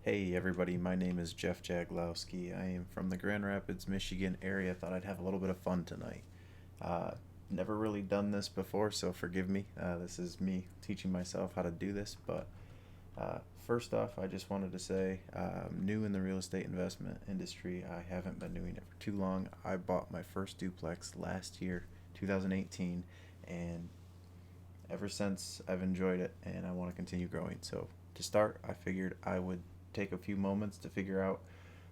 Hey everybody, my name is Jeff Jaglowski. I am from the Grand Rapids, Michigan area. Thought I'd have a little bit of fun tonight. Uh, Never really done this before, so forgive me. This is me teaching myself how to do this. But first off, I just wanted to say I'm new in the real estate investment industry. I haven't been doing it for too long. I bought my first duplex last year, 2018, and ever since I've enjoyed it and I want to continue growing. So to start, I figured I would take a few moments to figure out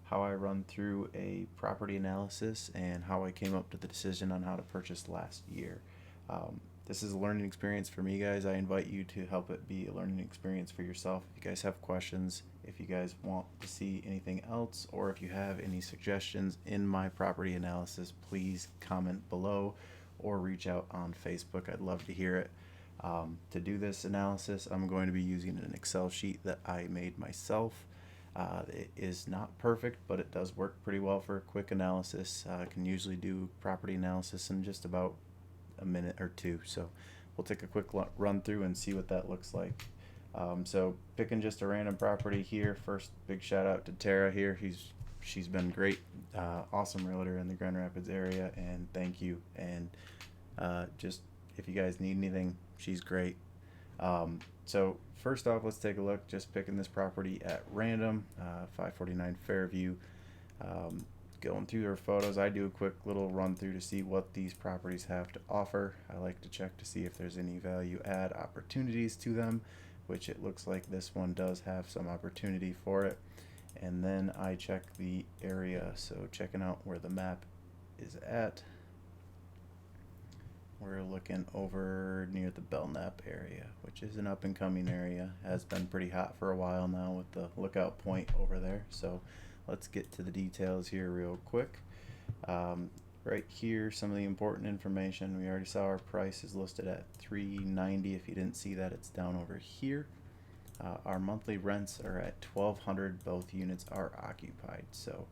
how I run through a property analysis and how I came up to the decision on how to purchase last year. This is a learning experience for me, guys. I invite you to help it be a learning experience for yourself. If you guys have questions, if you guys want to see anything else, or if you have any suggestions in my property analysis, please comment below or reach out on Facebook. I'd love to hear it. To do this analysis, I'm going to be using an Excel sheet that I made myself. It is not perfect, but it does work pretty well for a quick analysis. I can usually do property analysis in just about a minute or two. So we'll take a quick run through and see what that looks like. So picking just a random property here. First, big shout out to Tara here. She's been great, awesome realtor in the Grand Rapids area, and thank you. And just if you guys need anything, she's great. So first off, let's take a look. Just picking this property at random, 549 Fairview. Going through their photos, I do a quick little run through to see what these properties have to offer. I like to check to see if there's any value add opportunities to them, which it looks like this one does have some opportunity for it. And then I check the area, so checking out where the map is at. We're looking over near the Belknap area, which is an up and coming area. Has been pretty hot for a while now with the lookout point over there. So let's get to the details here real quick. Right here, some of the important information. We already saw our price is listed at $390. If you didn't see that, it's down over here. Our monthly rents are at $1,200. Both units are occupied. So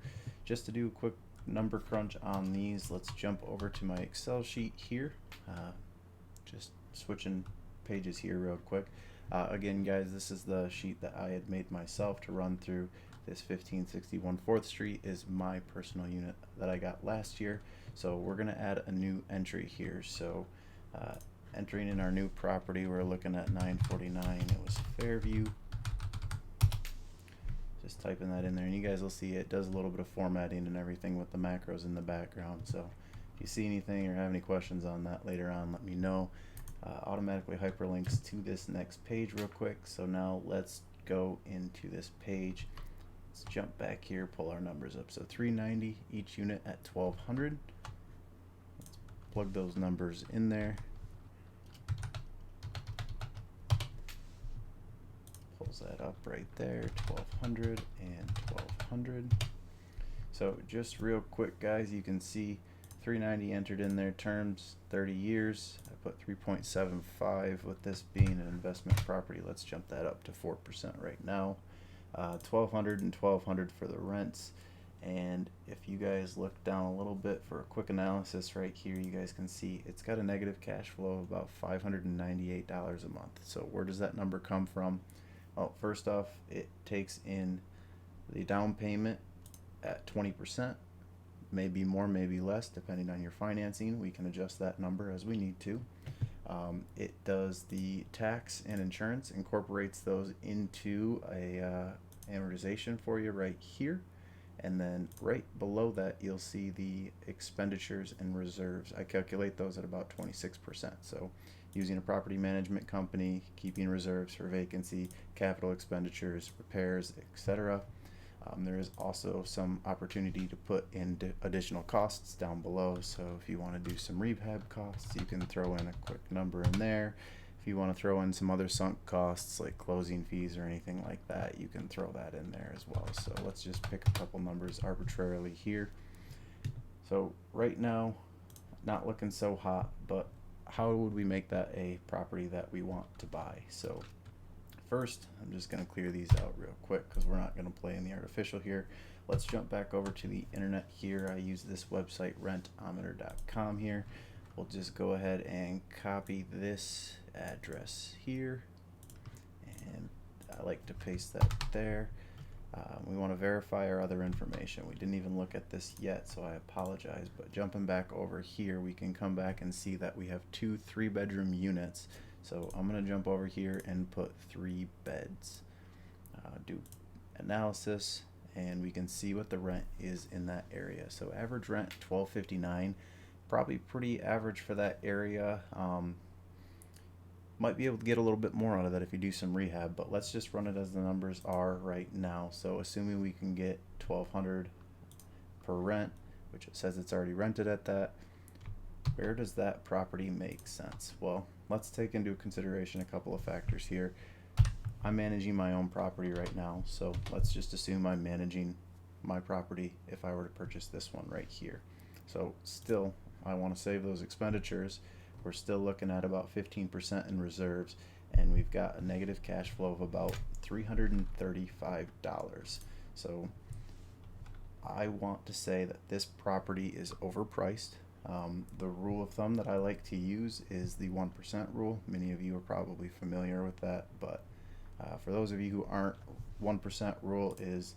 just to do a quick number crunch on these, let's jump over to my Excel sheet here. Just switching pages here real quick. Again, guys, this is the sheet that I had made myself to run through. This 1561 4th Street is my personal unit that I got last year. So we're going to add a new entry here. So entering in our new property, we're looking at 949. It was Fairview. Just typing that in there, and you guys will see it does a little bit of formatting and everything with the macros in the background. So if you see anything or have any questions on that later on, let me know. Automatically hyperlinks to this next page real quick. So now let's go into this page. Let's jump back here, pull our numbers up. So 390 each unit at 1200. Let's plug those numbers in there. Pulls that up right there, 1200 and 1200. So just real quick, guys, you can see 390 entered in there, terms 30 years. I put 3.75 with this being an investment property. Let's jump that up to 4% right now. 1200 and 1200 for the rents. And if you guys look down a little bit for a quick analysis right here, you guys can see it's got a negative cash flow of about $598 a month. So where does that number come from? Well, first off, it takes in the down payment at 20%, maybe more, maybe less, depending on your financing. We can adjust that number as we need to. It does the tax and insurance, incorporates those into a amortization for you right here. And then right below that, you'll see the expenditures and reserves. I calculate those at about 26%. So using a property management company, keeping reserves for vacancy, capital expenditures, repairs, etc. There is also some opportunity to put in additional costs down below. So if you want to do some rehab costs, you can throw in a quick number in there. If you want to throw in some other sunk costs like closing fees or anything like that, you can throw that in there as well. So let's just pick a couple numbers arbitrarily here. So right now, not looking so hot, but how would we make that a property that we want to buy? So first, I'm just going to clear these out real quick because we're not going to play in the artificial here. Let's jump back over to the internet here. I use this website, rentometer.com here. We'll just go ahead and copy this address here, and I like to paste that there. We want to verify our other information. We didn't even look at this yet, so I apologize, but jumping back over here, we can come back and see that we have two 3-bedroom units. So I'm going to jump over here and put 3 beds. Do analysis, and we can see what the rent is in that area. So average rent $12.59, probably pretty average for that area. Might be able to get a little bit more out of that if you do some rehab, but let's just run it as the numbers are right now. So assuming we can get $1,200 per rent, which it says it's already rented at that, where does that property make sense? Well, let's take into consideration a couple of factors here. I'm managing my own property right now, so let's just assume I'm managing my property if I were to purchase this one right here. So still, I want to save those expenditures. We're still looking at about 15% in reserves, and we've got a negative cash flow of about $335. So I want to say that this property is overpriced. The rule of thumb that I like to use is the 1% rule. Many of you are probably familiar with that, but for those of you who aren't, 1% rule is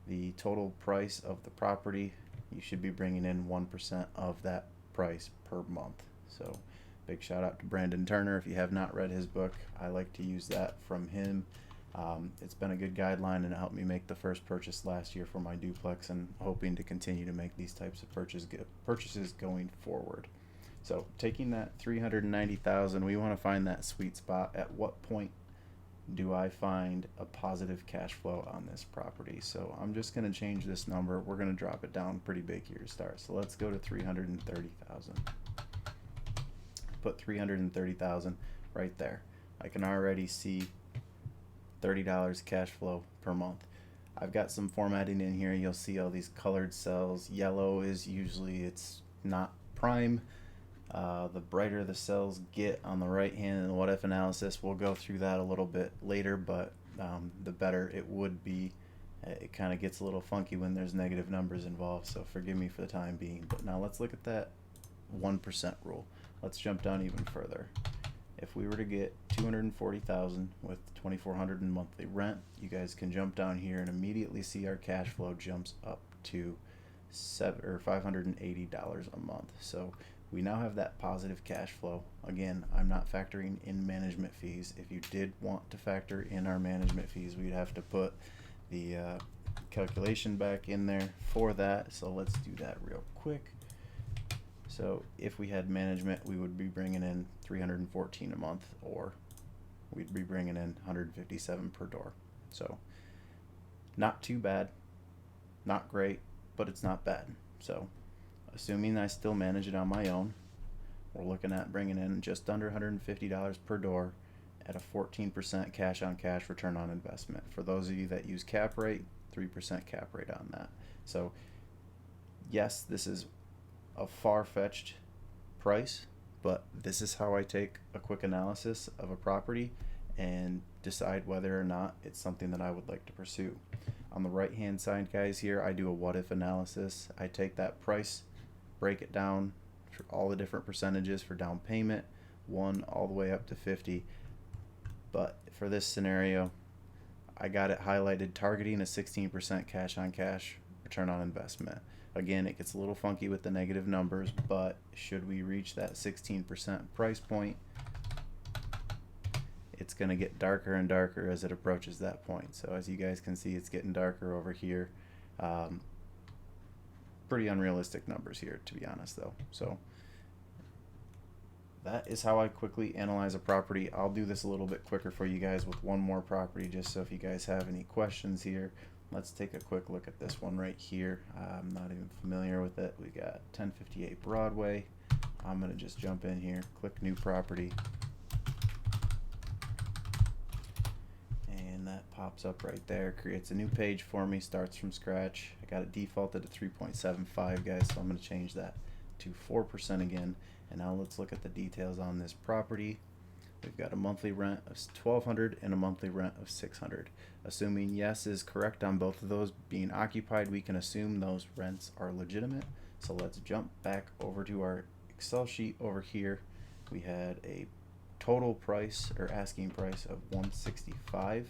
the total price of the property. You should be bringing in 1% of that price per month. So big shout out to Brandon Turner. If you have not read his book, I like to use that from him. It's been a good guideline, and it helped me make the first purchase last year for my duplex, and hoping to continue to make these types of purchases going forward. So taking that $390,000, we want to find that sweet spot. At what point do I find a positive cash flow on this property? So I'm just going to change this number. We're going to drop it down pretty big here to start. So let's go to 330,000. Put 330,000 right there. I can already see $30 cash flow per month. I've got some formatting in here. You'll see all these colored cells. Yellow is usually, it's not prime. The brighter the cells get on the right hand in the what if analysis, we'll go through that a little bit later, but the better it would be. It kind of gets a little funky when there's negative numbers involved, so forgive me for the time being. But now let's look at that 1% rule. Let's jump down even further. If we were to get $240,000 with $2,400 in monthly rent, you guys can jump down here and immediately see our cash flow jumps up to $580 a month. So we now have that positive cash flow. Again, I'm not factoring in management fees. If you did want to factor in our management fees, we'd have to put the calculation back in there for that. So let's do that real quick. So if we had management, we would be bringing in $314 a month, or we'd be bringing in $157 per door. So not too bad, not great, but it's not bad. So assuming I still manage it on my own, we're looking at bringing in just under $150 per door at a 14% cash on cash return on investment. For those of you that use cap rate, 3% cap rate on that. So yes, this is a far-fetched price, but this is how I take a quick analysis of a property and decide whether or not it's something that I would like to pursue. On the right hand side, guys, here I do a what if analysis. I take that price, break it down for all the different percentages for down payment, 1 all the way up to 50. But for this scenario, I got it highlighted targeting a 16% cash on cash return on investment. Again, it gets a little funky with the negative numbers, but should we reach that 16% price point, it's going to get darker and darker as it approaches that point. So as you guys can see, it's getting darker over here. Pretty unrealistic numbers here, to be honest, though. So that is how I quickly analyze a property. I'll do this a little bit quicker for you guys with one more property, just so if you guys have any questions here. Let's take a quick look at this one right here. I'm not even familiar with it. We got 1058 Broadway. I'm going to just jump in here, click new property, and that pops up right there, creates a new page for me, starts from scratch. I got it defaulted to 3.75, guys, so I'm going to change that to 4% again. And now let's look at the details on this property. We've got a monthly rent of $1,200 and a monthly rent of $600. Assuming yes is correct on both of those being occupied, we can assume those rents are legitimate. So let's jump back over to our Excel sheet over here. We had a total price or asking price of $165.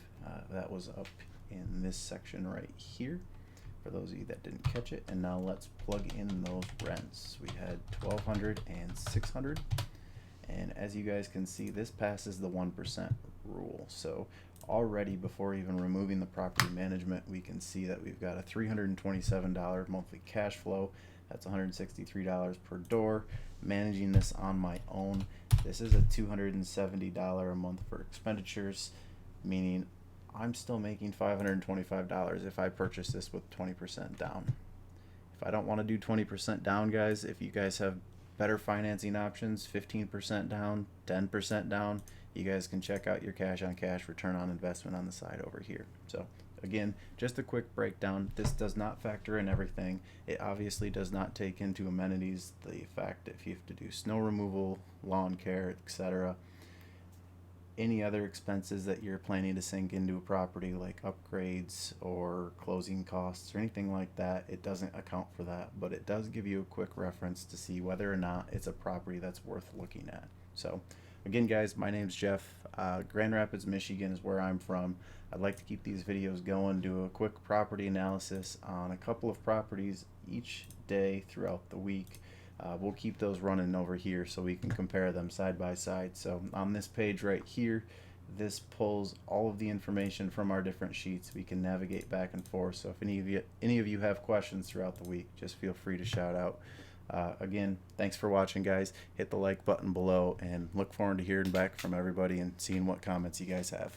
That was up in this section right here, for those of you that didn't catch it. And now let's plug in those rents. We had 1,200 and 600. And as you guys can see, this passes the 1% rule. So already, before even removing the property management, we can see that we've got a $327 monthly cash flow. That's $163 per door. Managing this on my own, this is a $270 a month for expenditures, meaning I'm still making $525 if I purchase this with 20% down. If I don't want to do 20% down, guys, if you guys have better financing options, 15% down, 10% down, you guys can check out your cash on cash return on investment on the side over here. So again, just a quick breakdown. This does not factor in everything. It obviously does not take into amenities the fact that if you have to do snow removal, lawn care, etc., any other expenses that you're planning to sink into a property, like upgrades or closing costs or anything like that, it doesn't account for that, but it does give you a quick reference to see whether or not it's a property that's worth looking at. So again, guys, my name's Jeff. Grand Rapids, Michigan is where I'm from. I'd like to keep these videos going, do a quick property analysis on a couple of properties each day throughout the week. We'll keep those running over here so we can compare them side by side. So on this page right here, this pulls all of the information from our different sheets. We can navigate back and forth. So if any of you have questions throughout the week, just feel free to shout out. Again, thanks for watching, guys. Hit the like button below and look forward to hearing back from everybody and seeing what comments you guys have.